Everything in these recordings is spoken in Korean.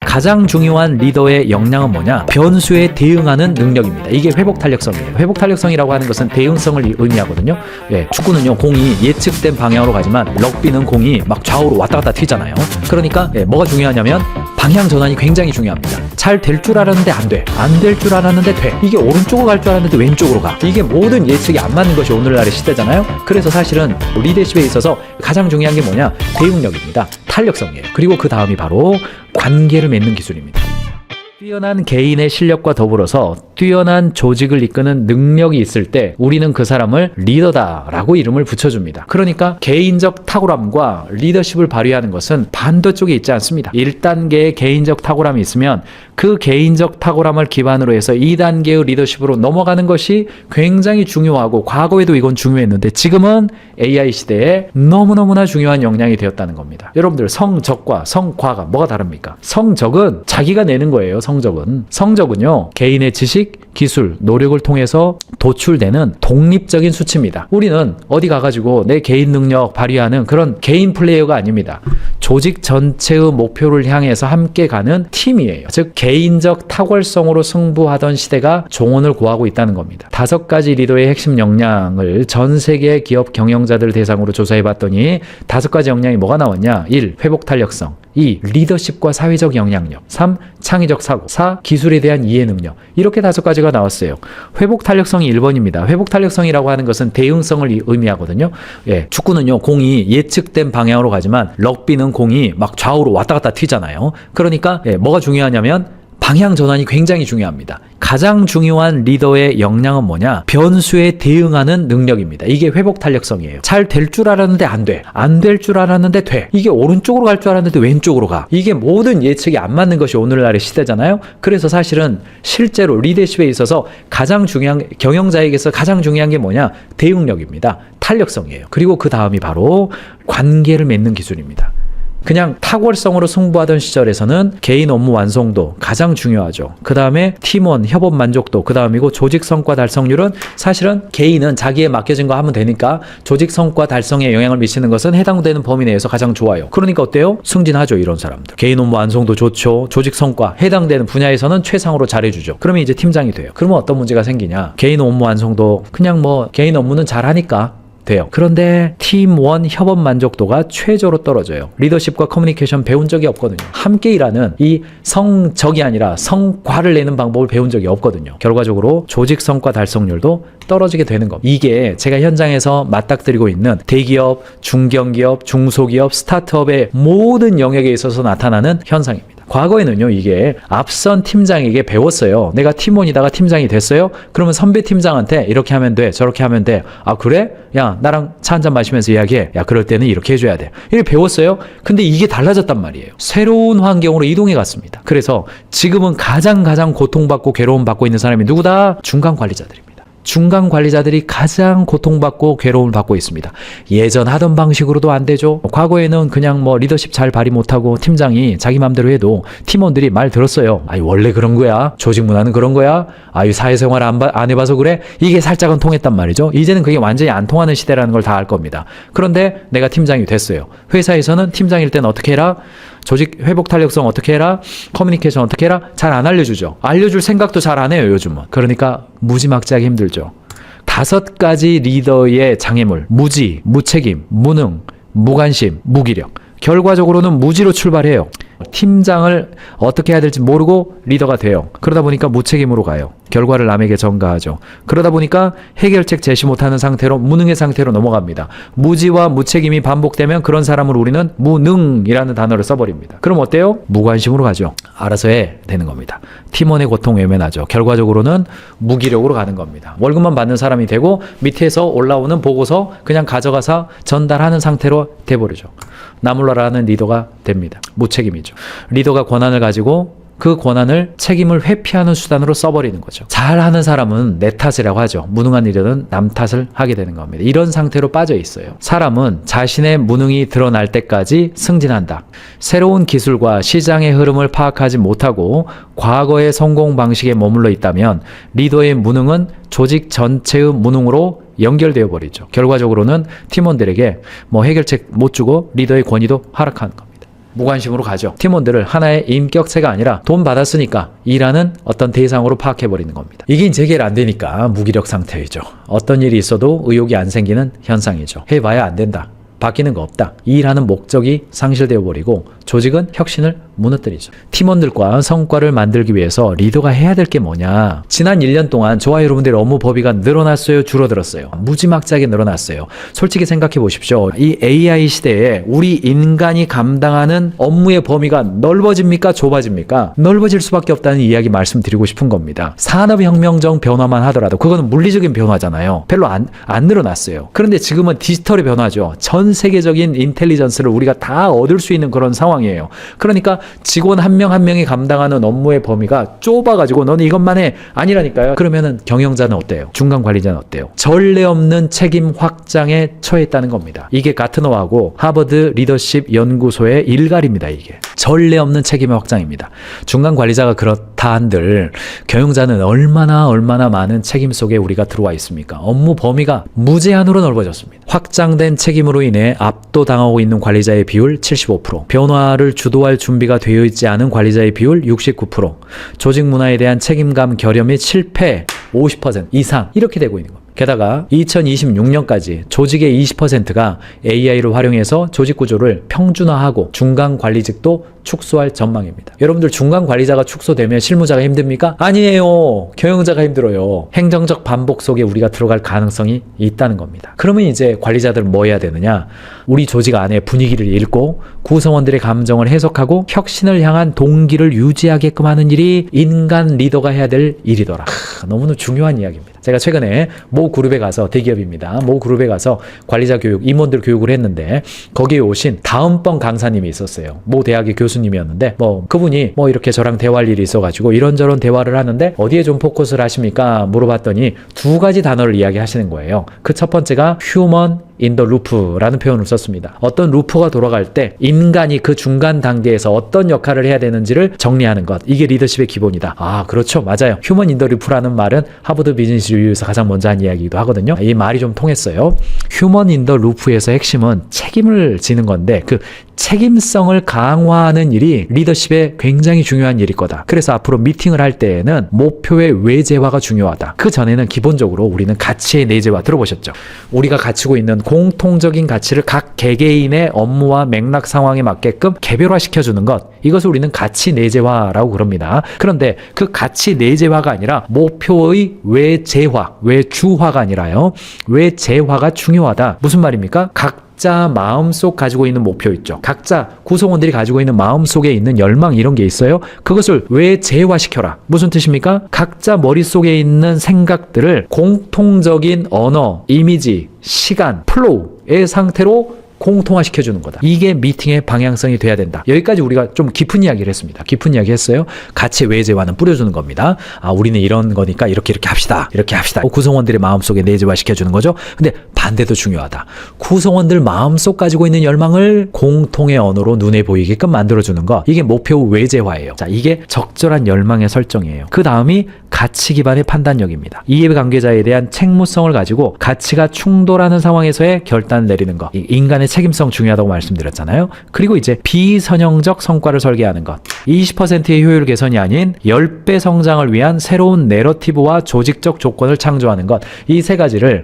가장 중요한 리더의 역량은 뭐냐? 변수에 대응하는 능력입니다. 이게 회복 탄력성이에요. 회복 탄력성이라고 하는 것은 대응성을 의미하거든요. 축구는요, 공이 예측된 방향으로 가지만 럭비는 공이 막 좌우로 왔다 갔다 튀잖아요. 그러니까 뭐가 중요하냐면 방향 전환이 굉장히 중요합니다. 잘 될 줄 알았는데 안 돼. 안 될 줄 알았는데 돼. 이게 오른쪽으로 갈 줄 알았는데 왼쪽으로 가. 이게 모든 예측이 안 맞는 것이 오늘날의 시대잖아요. 그래서 사실은 리더십에 있어서 가장 중요한 게 뭐냐? 대응력입니다. 탄력성이에요. 그리고 그 다음이 바로 관계를 맺는 기술입니다. 뛰어난 개인의 실력과 더불어서 뛰어난 조직을 이끄는 능력이 있을 때 우리는 그 사람을 리더다라고 이름을 붙여줍니다. 그러니까 개인적 탁월함과 리더십을 발휘하는 것은 반대쪽에 있지 않습니다. 1단계의 개인적 탁월함이 있으면 그 개인적 탁월함을 기반으로 해서 2단계의 리더십으로 넘어가는 것이 굉장히 중요하고 과거에도 이건 중요했는데 지금은 AI 시대에 너무너무나 중요한 역량이 되었다는 겁니다. 여러분들 성적과 성과가 뭐가 다릅니까? 성적은 자기가 내는 거예요. 성적은요, 개인의 지식, 기술, 노력을 통해서 도출되는 독립적인 수치입니다. 우리는 어디 가가지고 내 개인 능력 발휘하는 그런 개인 플레이어가 아닙니다. 조직 전체의 목표를 향해서 함께 가는 팀이에요. 즉 개인적 탁월성으로 승부하던 시대가 종언을 고하고 있다는 겁니다. 5가지 리더의 핵심 역량을 전 세계 기업 경영자들 대상으로 조사해봤더니 5가지 역량이 뭐가 나왔냐? 1. 회복 탄력성, 2. 리더십과 사회적 영향력, 3. 창의적 사고, 4. 기술에 대한 이해 능력. 이렇게 5가지가 나왔어요. 회복 탄력성이 1번입니다. 회복 탄력성이라고 하는 것은 대응성을 의미하거든요. 축구는요, 공이 예측된 방향으로 가지만 럭비는 공이 막 좌우로 왔다 갔다 튀잖아요. 그러니까 뭐가 중요하냐면 방향 전환이 굉장히 중요합니다. 가장 중요한 리더의 역량은 뭐냐? 변수에 대응하는 능력입니다. 이게 회복 탄력성이에요. 잘 될 줄 알았는데 안 돼. 안 될 줄 알았는데 돼. 이게 오른쪽으로 갈 줄 알았는데 왼쪽으로 가. 이게 모든 예측이 안 맞는 것이 오늘날의 시대잖아요. 그래서 사실은 실제로 리더십에 있어서 가장 중요한, 경영자에게서 가장 중요한 게 뭐냐? 대응력입니다. 탄력성이에요. 그리고 그 다음이 바로 관계를 맺는 기술입니다. 그냥 탁월성으로 승부하던 시절에서는 개인 업무 완성도 가장 중요하죠. 그 다음에 팀원 협업 만족도 그 다음이고, 조직 성과 달성률은 사실은 개인은 자기에 맡겨진 거 하면 되니까 조직 성과 달성에 영향을 미치는 것은 해당되는 범위 내에서 가장 좋아요. 그러니까 어때요? 승진하죠, 이런 사람들. 개인 업무 완성도 좋죠. 조직 성과 해당되는 분야에서는 최상으로 잘해주죠. 그러면 이제 팀장이 돼요. 그러면 어떤 문제가 생기냐? 개인 업무 완성도 그냥 개인 업무는 잘하니까 돼요. 그런데 팀원 협업 만족도가 최저로 떨어져요. 리더십과 커뮤니케이션 배운 적이 없거든요. 함께 일하는 이 성적이 아니라 성과를 내는 방법을 배운 적이 없거든요. 결과적으로 조직 성과 달성률도 떨어지게 되는 겁니다. 이게 제가 현장에서 맞닥뜨리고 있는 대기업, 중견기업, 중소기업, 스타트업의 모든 영역에 있어서 나타나는 현상입니다. 과거에는요, 이게 앞선 팀장에게 배웠어요. 내가 팀원이다가 팀장이 됐어요? 그러면 선배 팀장한테 이렇게 하면 돼, 저렇게 하면 돼. 아, 그래? 야, 나랑 차 한잔 마시면서 이야기해. 야, 그럴 때는 이렇게 해줘야 돼. 이렇게 배웠어요. 근데 이게 달라졌단 말이에요. 새로운 환경으로 이동해 갔습니다. 그래서 지금은 가장 고통받고 괴로움 받고 있는 사람이 누구다? 중간 관리자들입니다. 중간 관리자들이 가장 고통받고 괴로움을 받고 있습니다. 예전 하던 방식으로도 안 되죠. 과거에는 그냥 리더십 잘 발휘 못하고 팀장이 자기 맘대로 해도 팀원들이 말 들었어요. 아이, 원래 그런 거야. 조직 문화는 그런 거야. 아유, 사회생활 안 해봐서 그래. 이게 살짝은 통했단 말이죠. 이제는 그게 완전히 안 통하는 시대라는 걸 다 알 겁니다. 그런데 내가 팀장이 됐어요. 회사에서는 팀장일 때는 어떻게 해라? 조직 회복 탄력성 어떻게 해라? 커뮤니케이션 어떻게 해라? 잘 안 알려주죠. 알려줄 생각도 잘 안 해요, 요즘은. 그러니까 무지막지하게 힘들죠. 5가지 리더의 장애물: 무지, 무책임, 무능, 무관심, 무기력. 결과적으로는 무지로 출발해요. 팀장을 어떻게 해야 될지 모르고 리더가 돼요. 그러다 보니까 무책임으로 가요. 결과를 남에게 전가하죠. 그러다 보니까 해결책 제시 못하는 상태로, 무능의 상태로 넘어갑니다. 무지와 무책임이 반복되면 그런 사람을 우리는 무능이라는 단어를 써버립니다. 그럼 어때요? 무관심으로 가죠. 알아서 해 되는 겁니다. 팀원의 고통 외면하죠. 결과적으로는 무기력으로 가는 겁니다. 월급만 받는 사람이 되고 밑에서 올라오는 보고서 그냥 가져가서 전달하는 상태로 돼버리죠. 나몰라라는 리더가 됩니다. 무책임이죠. 리더가 권한을 가지고 그 권한을, 책임을 회피하는 수단으로 써버리는 거죠. 잘하는 사람은 내 탓이라고 하죠. 무능한 리더는 남 탓을 하게 되는 겁니다. 이런 상태로 빠져 있어요. 사람은 자신의 무능이 드러날 때까지 승진한다. 새로운 기술과 시장의 흐름을 파악하지 못하고 과거의 성공 방식에 머물러 있다면 리더의 무능은 조직 전체의 무능으로 연결되어 버리죠. 결과적으로는 팀원들에게 해결책 못 주고 리더의 권위도 하락하는 겁니다. 무관심으로 가죠. 팀원들을 하나의 인격체가 아니라 돈 받았으니까 일하는 어떤 대상으로 파악해버리는 겁니다. 이게 이제 해결 안 되니까 무기력 상태이죠. 어떤 일이 있어도 의욕이 안 생기는 현상이죠. 해봐야 안 된다. 바뀌는 거 없다. 일하는 목적이 상실되어 버리고 조직은 혁신을 무너뜨리죠. 팀원들과 성과를 만들기 위해서 리더가 해야 될 게 뭐냐. 지난 1년 동안 저와 여러분들의 업무 범위가 늘어났어요? 줄어들었어요? 무지막지하게 늘어났어요. 솔직히 생각해 보십시오. 이 AI 시대에 우리 인간이 감당하는 업무의 범위가 넓어집니까? 좁아집니까? 넓어질 수밖에 없다는 이야기 말씀드리고 싶은 겁니다. 산업혁명적 변화만 하더라도 그거는 물리적인 변화잖아요. 별로 안 늘어났어요. 그런데 지금은 디지털의 변화죠. 전 세계적인 인텔리전스를 우리가 다 얻을 수 있는 그런 상황이에요. 그러니까 직원 한 명 한 명이 감당하는 업무의 범위가 좁아가지고 너는 이것만 해. 아니라니까요. 그러면은 경영자는 어때요? 중간 관리자는 어때요? 전례 없는 책임 확장에 처했다는 겁니다. 이게 가트너하고 하버드 리더십 연구소의 일갈입니다. 이게 전례 없는 책임의 확장입니다. 중간 관리자가 그렇다 한들 경영자는 얼마나 많은 책임 속에 우리가 들어와 있습니까? 업무 범위가 무제한으로 넓어졌습니다. 확장된 책임으로 인해 압도당하고 있는 관리자의 비율 75%, 변화를 주도할 준비가 되어 있지 않은 관리자의 비율 69%, 조직 문화에 대한 책임감 결여및 실패 50% 이상 이렇게 되고 있는 겁니다. 게다가 2026년까지 조직의 20%가 AI를 활용해서 조직 구조를 평준화하고 중간 관리직도 축소할 전망입니다. 여러분들 중간 관리자가 축소되면 실무자가 힘듭니까? 아니에요. 경영자가 힘들어요. 행정적 반복 속에 우리가 들어갈 가능성이 있다는 겁니다. 그러면 이제 관리자들은 뭐 해야 되느냐? 우리 조직 안에 분위기를 읽고 구성원들의 감정을 해석하고 혁신을 향한 동기를 유지하게끔 하는 일이 인간 리더가 해야 될 일이더라. 너무나 중요한 이야기입니다. 제가 최근에 모 그룹에 가서, 대기업입니다. 모 그룹에 가서 관리자 교육, 임원들 교육을 했는데 거기에 오신 다음번 강사님이 있었어요. 모 대학의 교수님이었는데 그분이 이렇게 저랑 대화할 일이 있어가지고 이런저런 대화를 하는데 어디에 좀 포커스를 하십니까? 물어봤더니 두 가지 단어를 이야기하시는 거예요. 그 첫 번째가 휴먼 인 더 루프라는 표현을 썼습니다. 어떤 루프가 돌아갈 때 인간이 그 중간 단계에서 어떤 역할을 해야 되는지를 정리하는 것. 이게 리더십의 기본이다. 아, 그렇죠. 맞아요. 휴먼 인 더 루프라는 말은 하버드 비즈니스 리뷰에서 가장 먼저 한 이야기이기도 하거든요. 이 말이 좀 통했어요. 휴먼 인 더 루프에서 핵심은 책임을 지는 건데 그 책임성을 강화하는 일이 리더십에 굉장히 중요한 일일 거다. 그래서 앞으로 미팅을 할 때에는 목표의 외재화가 중요하다. 그 전에는 기본적으로 우리는 가치의 내재화 들어보셨죠? 우리가 갖추고 있는 공통적인 가치를 각 개개인의 업무와 맥락 상황에 맞게끔 개별화시켜주는 것. 이것을 우리는 가치 내재화라고 그럽니다. 그런데 그 가치 내재화가 아니라 목표의 외재화, 외주화가 아니라요. 외재화가 중요하다. 무슨 말입니까? 각자 마음속 가지고 있는 목표 있죠. 각자 구성원들이 가지고 있는 마음속에 있는 열망 이런 게 있어요. 그것을 외재화시켜라. 무슨 뜻입니까? 각자 머릿속에 있는 생각들을 공통적인 언어, 이미지, 시간, 플로우의 상태로 공통화시켜주는 거다. 이게 미팅의 방향성이 돼야 된다. 여기까지 우리가 좀 깊은 이야기를 했습니다. 깊은 이야기 했어요. 가치 외재화는 뿌려주는 겁니다. 아, 우리는 이런 거니까 이렇게 합시다. 이렇게 합시다. 구성원들의 마음속에 내재화 시켜주는 거죠. 근데 반대도 중요하다. 구성원들 마음속 가지고 있는 열망을 공통의 언어로 눈에 보이게끔 만들어주는 것. 이게 목표 외재화예요. 자, 이게 적절한 열망의 설정이에요. 그 다음이 가치 기반의 판단력입니다. 이해관계자에 대한 책무성을 가지고 가치가 충돌하는 상황에서의 결단을 내리는 것. 인간의 책임성 중요하다고 말씀드렸잖아요. 그리고 이제 비선형적 성과를 설계하는 것. 20%의 효율 개선이 아닌 10배 성장을 위한 새로운 내러티브와 조직적 조건을 창조하는 것. 이 세 가지를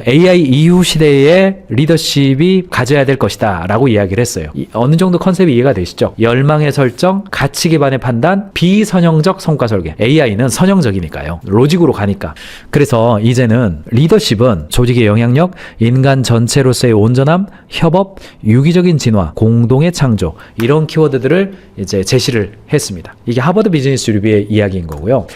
AI 이후 시대의 리더십이 가져야 될 것이다 라고 이야기를 했어요. 어느 정도 컨셉이 이해가 되시죠? 열망의 설정, 가치 기반의 판단, 비선형적 성과 설계. AI는 선형적이니까요. 로직으로 가니까. 그래서 이제는 리더십은 조직의 영향력, 인간 전체로서의 온전함, 협업, 유기적인 진화, 공동의 창조 이런 키워드들을 이제 제시를 했습니다. 이게 하버드 비즈니스 리뷰의 이야기인 거고요.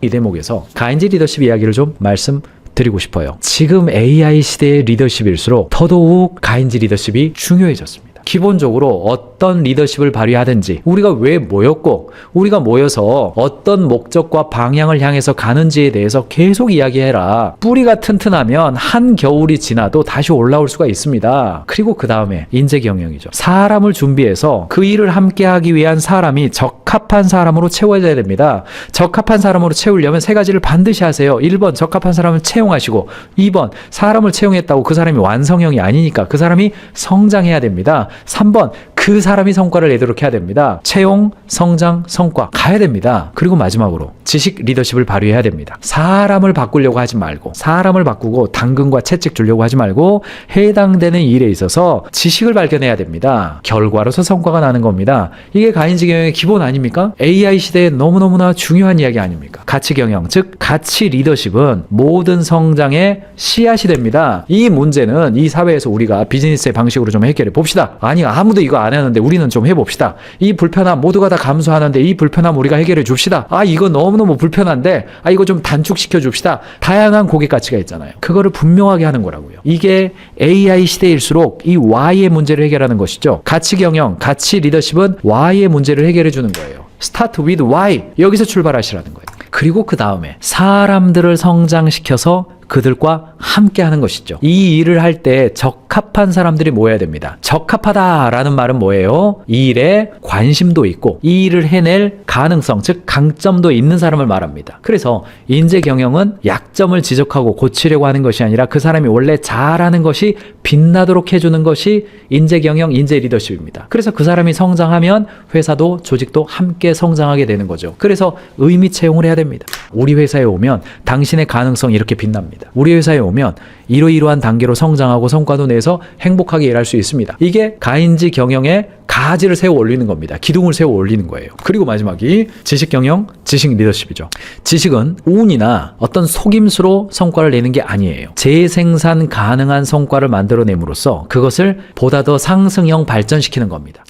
이 대목에서 가인지 리더십 이야기를 좀 말씀드리고 싶어요. 지금 AI 시대의 리더십일수록 더더욱 가인지 리더십이 중요해졌습니다. 기본적으로 어떤 리더십을 발휘하든지 우리가 왜 모였고 우리가 모여서 어떤 목적과 방향을 향해서 가는지에 대해서 계속 이야기해라. 뿌리가 튼튼하면 한겨울이 지나도 다시 올라올 수가 있습니다. 그리고 그 다음에 인재 경영이죠. 사람을 준비해서 그 일을 함께 하기 위한 사람이 적합한 사람으로 채워져야 됩니다. 적합한 사람으로 채우려면 세 가지를 반드시 하세요. 1번 적합한 사람을 채용하시고 2번 사람을 채용했다고 그 사람이 완성형이 아니니까 그 사람이 성장해야 됩니다. 3번 그 그 사람이 성과를 내도록 해야 됩니다. 채용, 성장, 성과 가야 됩니다. 그리고 마지막으로 지식 리더십을 발휘해야 됩니다. 사람을 바꾸려고 하지 말고, 사람을 바꾸고 당근과 채찍 주려고 하지 말고 해당되는 일에 있어서 지식을 발견해야 됩니다. 결과로서 성과가 나는 겁니다. 이게 가인지 경영의 기본 아닙니까? AI 시대에 너무너무나 중요한 이야기 아닙니까? 가치 경영, 즉 가치 리더십은 모든 성장의 씨앗이 됩니다. 이 문제는 이 사회에서 우리가 비즈니스의 방식으로 좀 해결해 봅시다. 아니 아무도 이거 안 하는데 우리는 좀 해봅시다. 이 불편함 모두가 다 감수하는데 이 불편함 우리가 해결해 줍시다. 아 이거 너무너무 불편한데 아 이거 좀 단축시켜 줍시다. 다양한 고객 가치가 있잖아요. 그거를 분명하게 하는 거라고요. 이게 AI 시대일수록 이 Y의 문제를 해결하는 것이죠. 가치 경영, 가치 리더십은 Y의 문제를 해결해 주는 거예요. Start with Y. 여기서 출발하시라는 거예요. 그리고 그 다음에 사람들을 성장시켜서 그들과 함께 하는 것이죠. 이 일을 할 때 적합한 사람들이 모여야 됩니다. 적합하다라는 말은 뭐예요? 이 일에 관심도 있고 이 일을 해낼 가능성, 즉 강점도 있는 사람을 말합니다. 그래서 인재 경영은 약점을 지적하고 고치려고 하는 것이 아니라 그 사람이 원래 잘하는 것이 빛나도록 해주는 것이 인재 경영, 인재 리더십입니다. 그래서 그 사람이 성장하면 회사도 조직도 함께 성장하게 되는 거죠. 그래서 의미 채용을 해야 됩니다. 우리 회사에 오면 당신의 가능성이 이렇게 빛납니다. 우리 회사에 오면 이러이러한 단계로 성장하고 성과도 내서 행복하게 일할 수 있습니다. 이게 가인지 경영의 가지를 세워 올리는 겁니다. 기둥을 세워 올리는 거예요. 그리고 마지막이 지식 경영, 지식 리더십이죠. 지식은 운이나 어떤 속임수로 성과를 내는 게 아니에요. 재생산 가능한 성과를 만들어냄으로써 그것을 보다 더 상승형 발전시키는 겁니다.